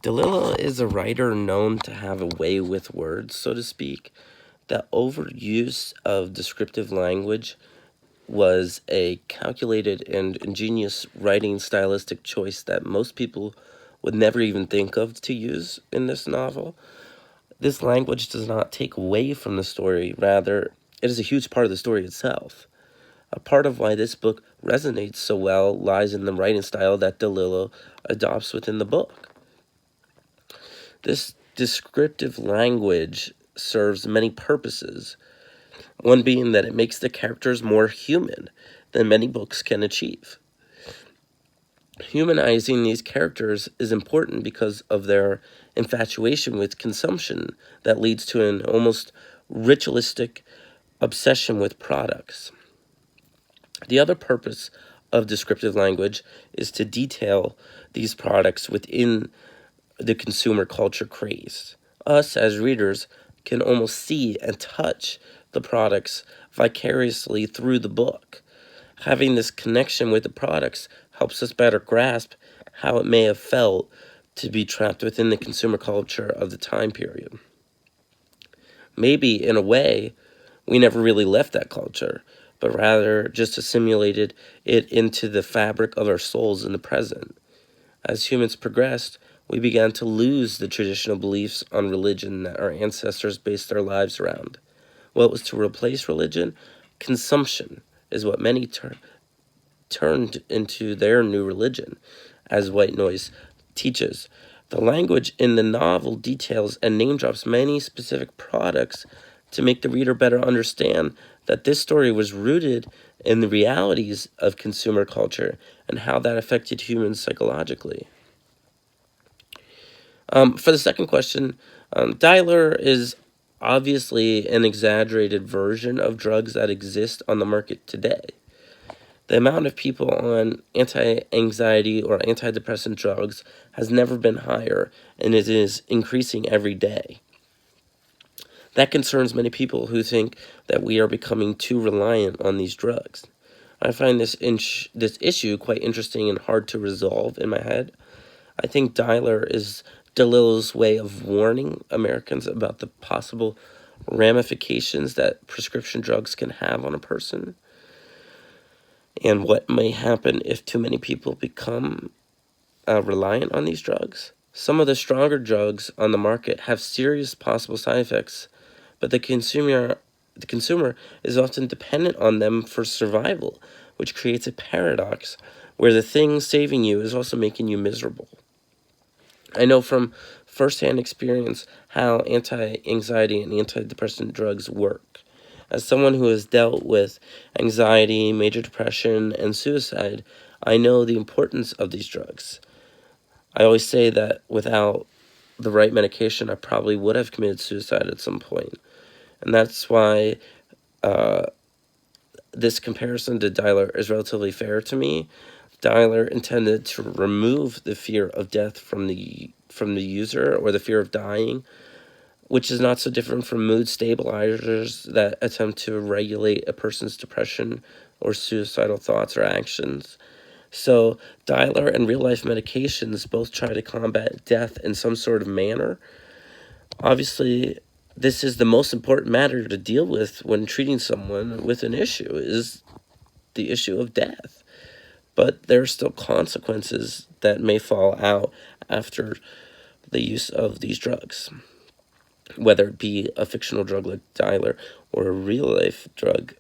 DeLillo is a writer known to have a way with words, so to speak. The overuse of descriptive language was a calculated and ingenious writing stylistic choice that most people would never even think of to use in this novel. This language does not take away from the story, rather, it is a huge part of the story itself. A part of why this book resonates so well lies in the writing style that DeLillo adopts within the book. This descriptive language serves many purposes, one being that it makes the characters more human than many books can achieve. Humanizing these characters is important because of their infatuation with consumption that leads to an almost ritualistic obsession with products. The other purpose of descriptive language is to detail these products within the consumer culture craze. Us, as readers, can almost see and touch the products vicariously through the book. Having this connection with the products helps us better grasp how it may have felt to be trapped within the consumer culture of the time period. Maybe, in a way, we never really left that culture, but rather just assimilated it into the fabric of our souls in the present. As humans progressed, we began to lose the traditional beliefs on religion that our ancestors based their lives around. What was to replace religion? Consumption is what many turned into their new religion, as White Noise teaches. The language in the novel details and name drops many specific products to make the reader better understand that this story was rooted in the realities of consumer culture and how that affected humans psychologically. For the second question, Dialer is obviously an exaggerated version of drugs that exist on the market today. The amount of people on anti-anxiety or antidepressant drugs has never been higher, and it is increasing every day. That concerns many people who think that we are becoming too reliant on these drugs. I find this issue quite interesting and hard to resolve in my head. I think Dialer is DeLillo's way of warning Americans about the possible ramifications that prescription drugs can have on a person, and what may happen if too many people become reliant on these drugs. Some of the stronger drugs on the market have serious possible side effects, but the consumer is often dependent on them for survival, which creates a paradox where the thing saving you is also making you miserable. I know from firsthand experience how anti-anxiety and antidepressant drugs work. As someone who has dealt with anxiety, major depression, and suicide, I know the importance of these drugs. I always say that without the right medication, I probably would have committed suicide at some point. And that's why this comparison to Dialer is relatively fair to me. Dialer intended to remove the fear of death from the user, or the fear of dying, which is not so different from mood stabilizers that attempt to regulate a person's depression or suicidal thoughts or actions. So Dialer and real-life medications both try to combat death in some sort of manner. Obviously, this is the most important matter to deal with when treating someone with an issue, is the issue of death. But there are still consequences that may fall out after the use of these drugs, whether it be a fictional drug like Dialer or a real-life drug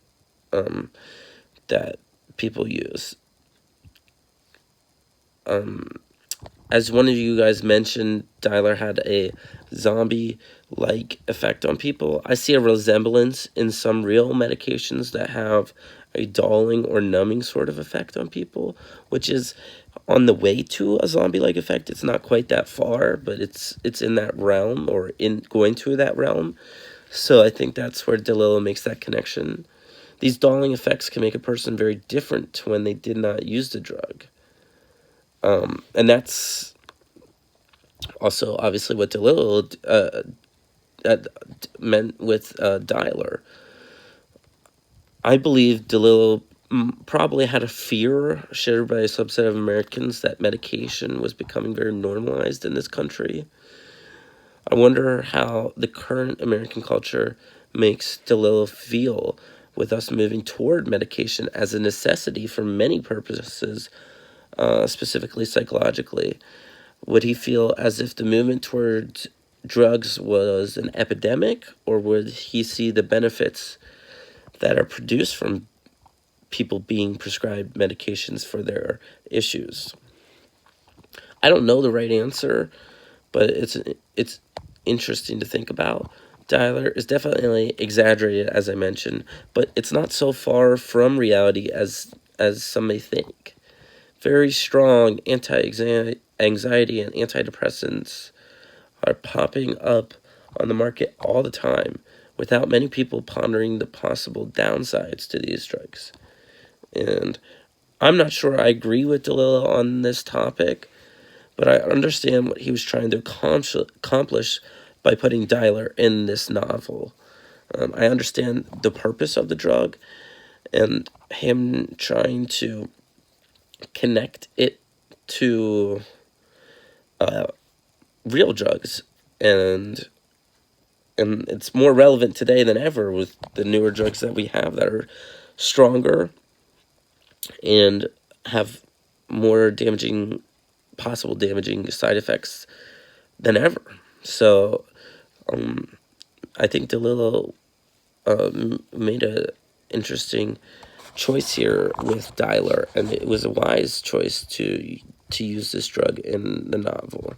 that people use. As one of you guys mentioned, Dialer had a zombie-like effect on people. I see a resemblance in some real medications that have a dulling or numbing sort of effect on people, which is on the way to a zombie-like effect. It's not quite that far, but it's in that realm, or in going to that realm. So I think that's where DeLillo makes that connection. These dulling effects can make a person very different to when they did not use the drug. And that's also obviously what DeLillo meant with Dialer. I believe DeLillo probably had a fear shared by a subset of Americans that medication was becoming very normalized in this country. I wonder how the current American culture makes DeLillo feel with us moving toward medication as a necessity for many purposes, specifically psychologically. Would he feel as if the movement towards drugs was an epidemic, or would he see the benefits that are produced from people being prescribed medications for their issues? I don't know the right answer, but it's interesting to think about. Dialer is definitely exaggerated, as I mentioned, but it's not so far from reality as some may think. Very strong anti-anxiety and antidepressants are popping up on the market all the time without many people pondering the possible downsides to these drugs. And I'm not sure I agree with DeLillo on this topic, but I understand what he was trying to accomplish by putting Dialer in this novel. I understand the purpose of the drug and him trying to connect it to real drugs, and it's more relevant today than ever with the newer drugs that we have that are stronger and have more possible damaging side effects than ever. So I think DeLillo made a interesting choice here with Dialer, and it was a wise choice to use this drug in the novel.